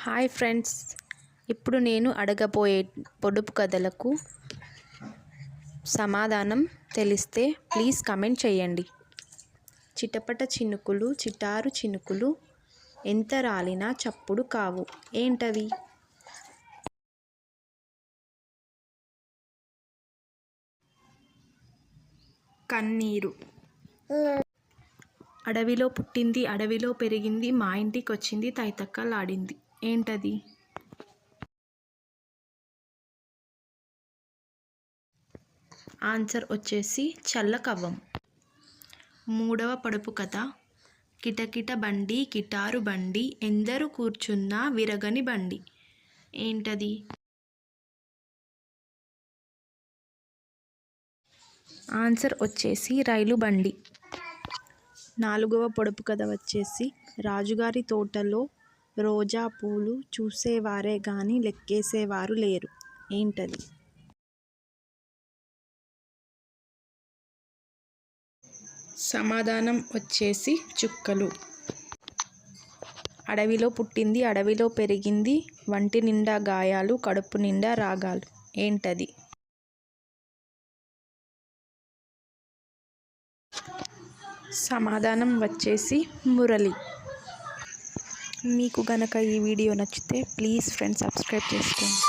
Hi friends, ఇప్పుడు నేను అడగబోయే పొడుపు కథలకు సమాధానం తెలిస్తే ప్లీజ్ కమెంట్ చేయండి. చిటపట చినుకులు చిటారు చినుకులు ఎంత రాలినా చప్పుడు కావు. ఏంటవి? కన్నీరు. అడవిలో పుట్టింది, అడవిలో పెరిగింది, మా ఇంటికొచ్చింది, తైతక్కలాడింది. ఏంటది? ఆన్సర్ వచ్చేసి చల్లకవ్వం. మూడవ పొడుపు కథ. కిటకిట బండి కిటారు బండి ఎందరు కూర్చున్నా విరగని బండి. ఏంటది? ఆన్సర్ వచ్చేసి రైలు బండి. నాలుగవ పొడుపు కథ వచ్చేసి రాజుగారి తోటలో రోజా పూలు చూసేవారే గాని లెక్కేసేవారు లేరు. ఏంటది? సమాధానం వచ్చేసి చుక్కలు. అడవిలో పుట్టింది, అడవిలో పెరిగింది, వంటి నిండా గాయాలు, కడుపు నిండా రాగాలు. ఏంటది? సమాధానం వచ్చేసి మురళి. మీకు గనక ఈ వీడియో నచ్చితే ప్లీజ్ ఫ్రెండ్స్ సబ్స్క్రైబ్ చేసుకోండి.